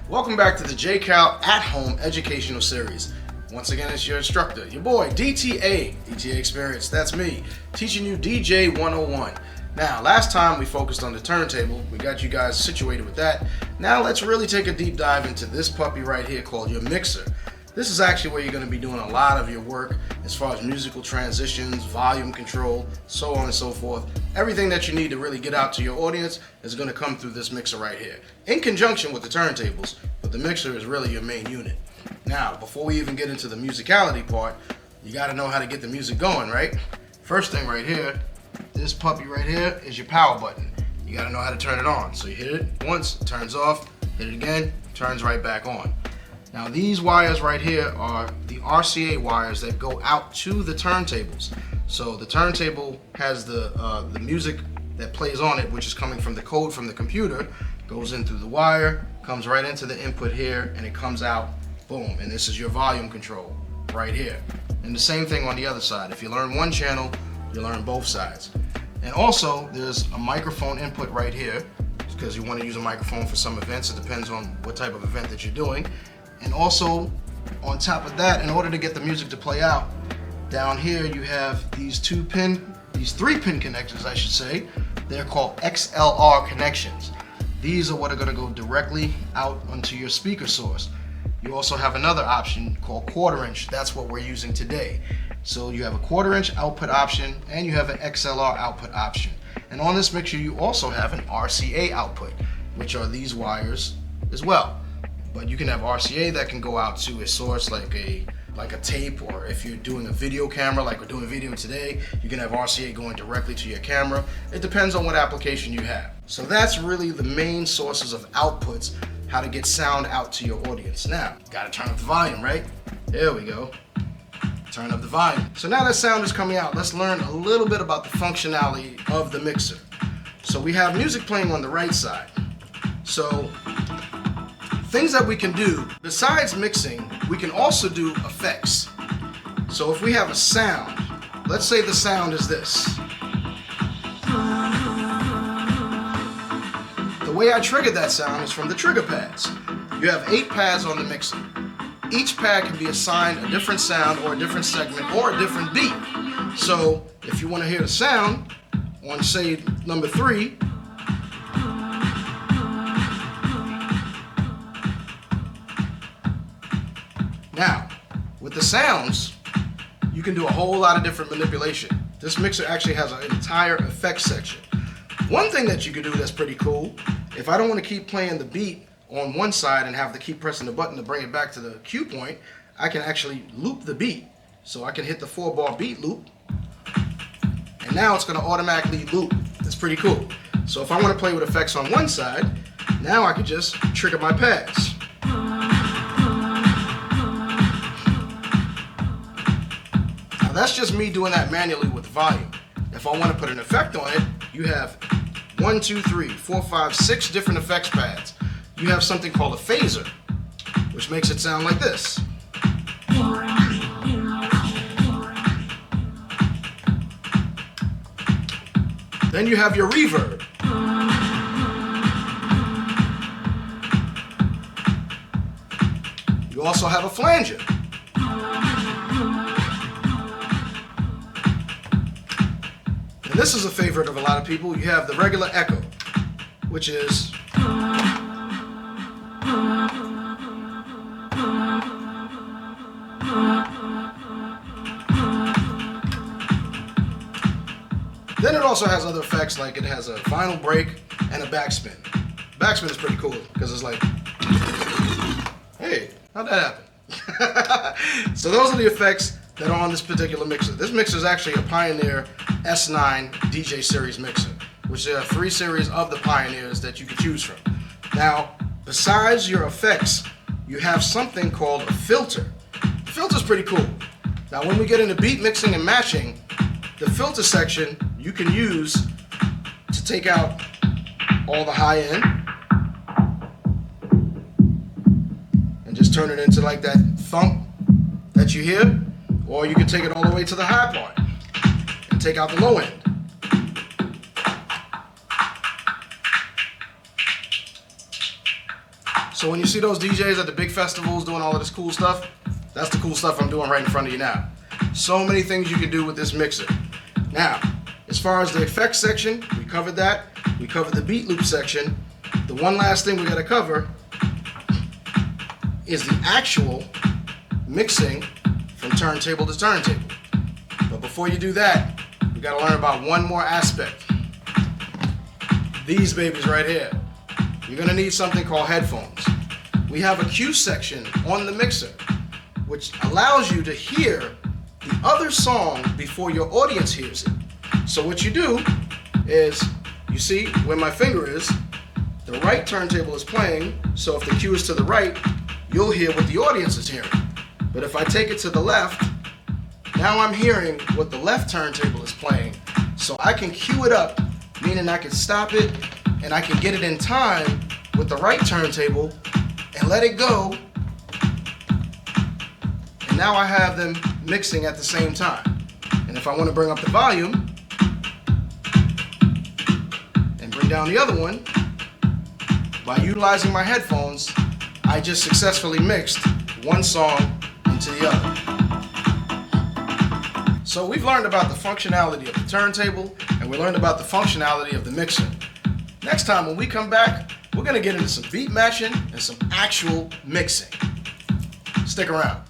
Welcome back to the JCAL at-home educational series. Once again, it's your instructor, your boy, DTA Experience, that's me, teaching you DJ 101. Now, last time we focused on the turntable, we got you guys situated with that. Now let's really take a deep dive into this puppy right here called your mixer. This is actually where you're going to be doing a lot of your work as far as musical transitions, volume control, so on and so forth. Everything that you need to really get out to your audience is going to come through this mixer right here, in conjunction with the turntables, but the mixer is really your main unit. Now, before we even get into the musicality part, you got to know how to get the music going, right? First thing right here, this puppy right here is your power button. You got to know how to turn it on. So you hit it once, it turns off, hit it again, turns right back on. Now these wires right here are the RCA wires that go out to the turntables. So the turntable has the music that plays on it, which is coming from the code from the computer, goes in through the wire, comes right into the input here, and it comes out, boom, and this is your volume control right here. And the same thing on the other side. If you learn one channel, you learn both sides. And also there's a microphone input right here, because you want to use a microphone for some events. It depends on what type of event that you're doing. And also, on top of that, in order to get the music to play out, down here you have these 3-pin connectors, I should say. They're called XLR connections. These are what are going to go directly out onto your speaker source. You also have another option called 1/4 inch. That's what we're using today. So you have a 1/4 inch output option and you have an XLR output option. And on this mixer you also have an RCA output, which are these wires as well. But you can have RCA that can go out to a source like a tape, or if you're doing a video camera like we're doing video today, you can have RCA going directly to your camera. It depends on what application you have. So that's really the main sources of outputs, how to get sound out to your audience. Now, gotta turn up the volume, right? There we go. Turn up the volume. So now that sound is coming out, let's learn a little bit about the functionality of the mixer. So we have music playing on the right side. So things that we can do, besides mixing, we can also do effects. So if we have a sound, let's say the sound is this. The way I triggered that sound is from the trigger pads. You have 8 pads on the mixer. Each pad can be assigned a different sound or a different segment or a different beat. So if you want to hear the sound on, say, number 3, now, with the sounds, you can do a whole lot of different manipulation. This mixer actually has an entire effects section. One thing that you can do that's pretty cool, if I don't want to keep playing the beat on one side and have to keep pressing the button to bring it back to the cue point, I can actually loop the beat. So I can hit the 4-bar beat loop, and now it's going to automatically loop. That's pretty cool. So if I want to play with effects on one side, now I can just trigger my pads. That's just me doing that manually with the volume. If I want to put an effect on it, you have 1, 2, 3, 4, 5, 6 different effects pads. You have something called a phaser, which makes it sound like this. Then you have your reverb. You also have a flanger. This is a favorite of a lot of people. You have the regular echo, which is then it also has other effects, like it has a vinyl break and a backspin. Backspin is pretty cool because it's like, hey, how'd that happen? So those are the effects that are on this particular mixer. This mixer is actually a Pioneer S9 DJ series mixer, which there are 3 series of the Pioneers that you can choose from. Now, besides your effects, you have something called a filter. The filter is pretty cool. Now, when we get into beat mixing and matching, the filter section you can use to take out all the high end and just turn it into like that thump that you hear. Or you can take it all the way to the high part and take out the low end. So when you see those DJs at the big festivals doing all of this cool stuff, that's the cool stuff I'm doing right in front of you now. So many things you can do with this mixer. Now, as far as the effects section, we covered that. We covered the beat loop section. The one last thing we gotta cover is the actual mixing from turntable to turntable. But before you do that, we gotta learn about one more aspect. These babies right here. You're gonna need something called headphones. We have a cue section on the mixer, which allows you to hear the other song before your audience hears it. So what you do is, you see where my finger is, the right turntable is playing, so if the cue is to the right, you'll hear what the audience is hearing. But if I take it to the left, now I'm hearing what the left turntable is playing. So I can cue it up, meaning I can stop it and I can get it in time with the right turntable and let it go. And now I have them mixing at the same time. And if I want to bring up the volume and bring down the other one, by utilizing my headphones, I just successfully mixed one song into the other. So we've learned about the functionality of the turntable, and we learned about the functionality of the mixer. Next time when we come back, we're gonna get into some beat matching and some actual mixing. Stick around.